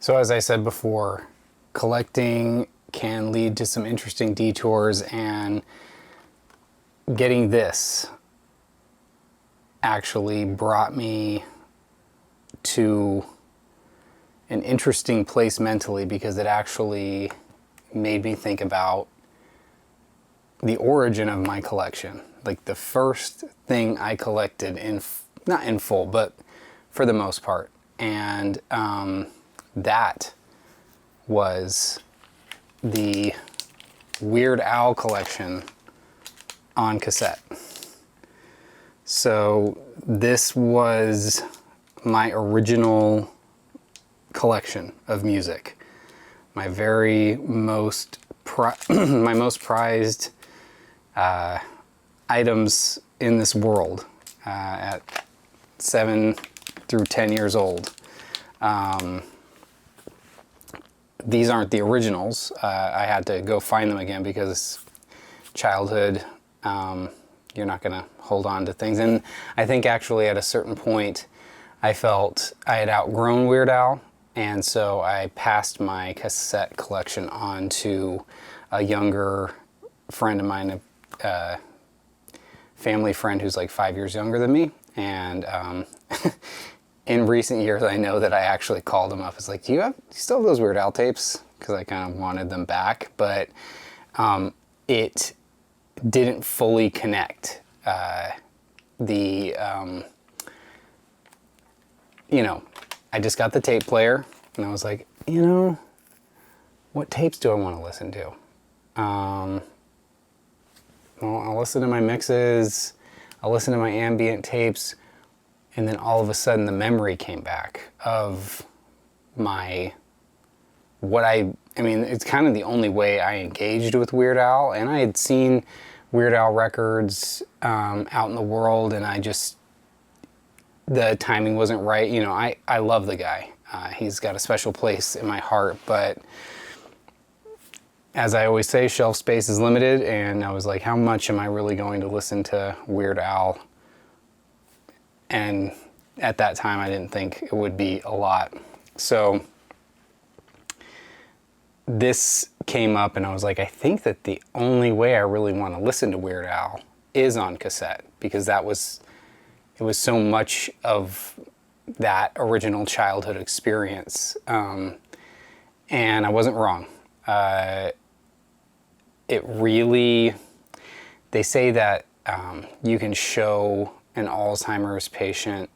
So as I said before, collecting can lead to some interesting detours, and getting this actually brought me to an interesting place mentally, because it actually made me think about the origin of my collection. Like the first thing I collected not in full, but for the most part. And that was the Weird Al collection on cassette. So this was my original collection of music. My very most my most prized items in this world at 7 through 10 years old. These aren't the originals. I had to go find them again because childhood, you're not going to hold on to things. And I think actually at a certain point I felt I had outgrown Weird Al, and so I passed my cassette collection on to a younger friend of mine, a family friend who's like 5 years younger than me. And in recent years, I know that I actually called him up. It's like, do you still have those Weird Al tapes? Because I kind of wanted them back, but it didn't fully connect. I just got the tape player, and I was like, what tapes do I want to listen to? Well, I'll listen to my mixes, I'll listen to my ambient tapes, and then all of a sudden the memory came back of it's kind of the only way I engaged with Weird Al, and I had seen Weird Al records out in the world, and the timing wasn't right. I love the guy. He's got a special place in my heart, but as I always say, shelf space is limited, and I was like, how much am I really going to listen to Weird Al? And at that time, I didn't think it would be a lot. So this came up, and I was like, I think that the only way I really want to listen to Weird Al is on cassette, because it was so much of that original childhood experience. And I wasn't wrong. They say that you can show an Alzheimer's patient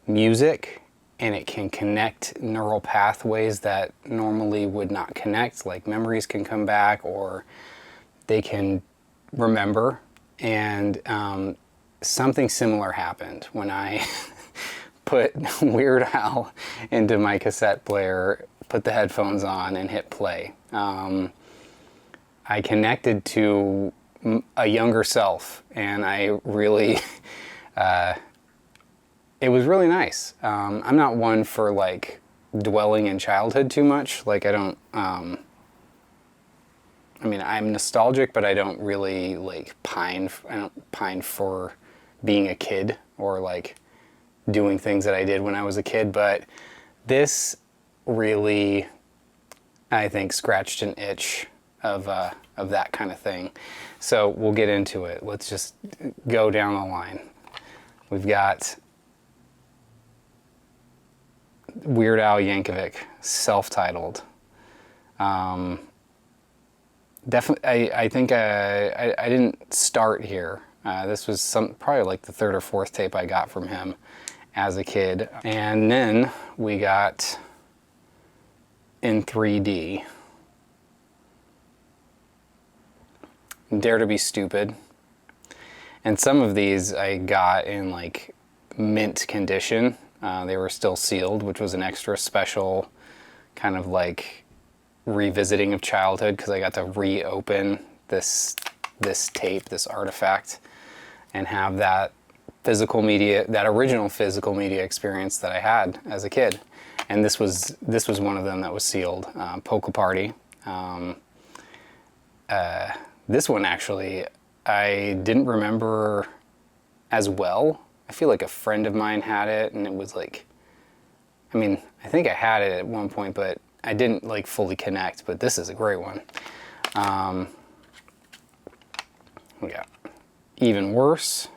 music, and it can connect neural pathways that normally would not connect, like memories can come back, or they can remember. And something similar happened when I put Weird Al into my cassette player, put the headphones on, and hit play. I connected to a younger self, and I really, it was really nice. I'm not one for like dwelling in childhood too much. Like I'm nostalgic, but I don't really like pine for being a kid or like doing things that I did when I was a kid. But this really, I think, scratched an itch of that kind of thing. So we'll get into it. Let's just go down the line. We've got Weird Al Yankovic, self-titled. Definitely, I think I didn't start here. This was probably like the third or fourth tape I got from him as a kid. And then we got in 3D, Dare to Be Stupid. And some of these I got in like mint condition. They were still sealed, which was an extra special kind of like revisiting of childhood, because I got to reopen this tape, this artifact, and have that original physical media experience that I had as a kid. And this was one of them that was sealed. Polka Party. This one actually I didn't remember as well. I feel like a friend of mine had it, and it was like, I I think I had it at one point, but I didn't like fully connect, but this is a great one. We got Even Worse,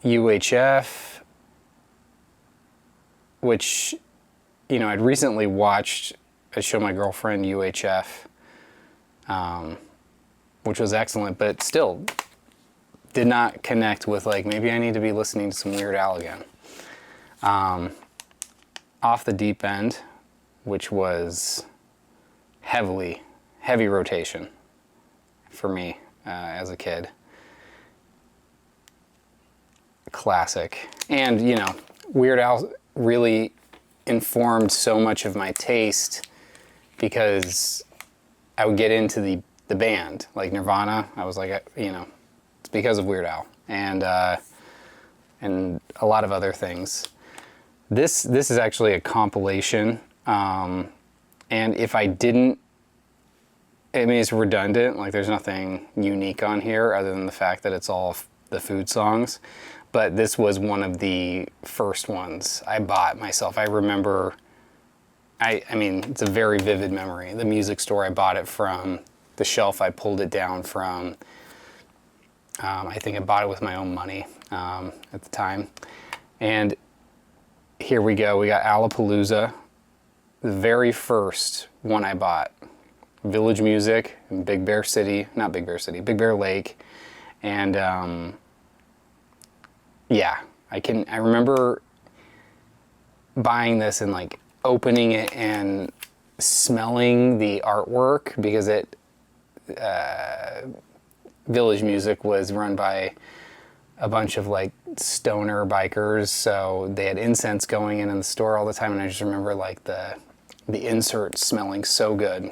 UHF, which, you know, I'd recently watched, I showed my girlfriend UHF, which was excellent, but still did not connect with, like, maybe I need to be listening to some Weird Al again. Off the Deep End, which was heavy rotation for me as a kid. Classic. And, you know, Weird Al really informed so much of my taste because I would get into the band, like Nirvana. I was like, you know, it's because of Weird Al and a lot of other things. This is actually a compilation, and if I didn't, I mean, it's redundant, like there's nothing unique on here other than the fact that it's all the food songs, but this was one of the first ones I bought myself. I remember, I mean, it's a very vivid memory. The music store I bought it from, the shelf I pulled it down from, I think I bought it with my own money at the time. And here we go, we got Alapalooza, the very first one I bought. Village Music in Big Bear City, not Big Bear City, Big Bear Lake. And yeah, I remember buying this and like opening it and smelling the artwork because Village Music was run by a bunch of like stoner bikers, so they had incense going in the store all the time, and I just remember like the insert smelling so good.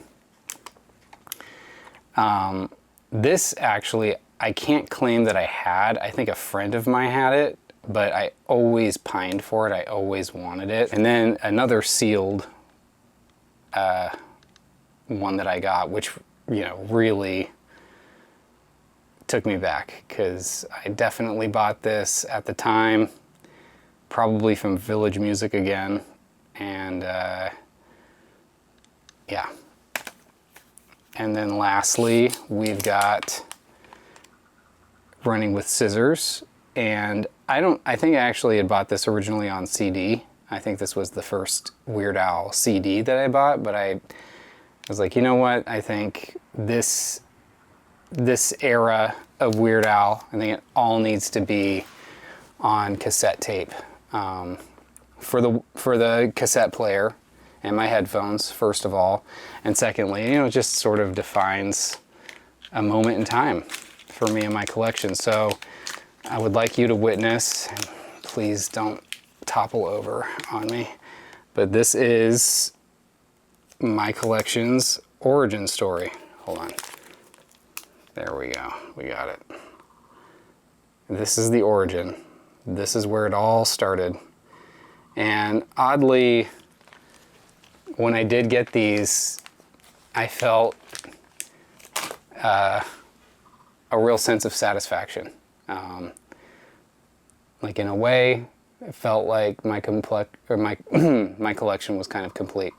This actually, I can't claim that I had. I think a friend of mine had it, but I always pined for it. I always wanted it. And then another sealed one that I got, which, you know, really took me back because I definitely bought this at the time, probably from Village Music again. And yeah. And then lastly, we've got Running with Scissors. And I think I actually had bought this originally on CD. I think this was the first Weird Al CD that I bought, but I was like, you know what? I think this era of Weird Al, I think it all needs to be on cassette tape. For the cassette player and my headphones, first of all. And secondly, you know, it just sort of defines a moment in time for me and my collection. So I would like you to witness, and please don't topple over on me, but this is my collection's origin story. Hold on. There we go. We got it. This is the origin. This is where it all started. And oddly, when I did get these, I felt a real sense of satisfaction. Like in a way, it felt like my my collection was kind of complete.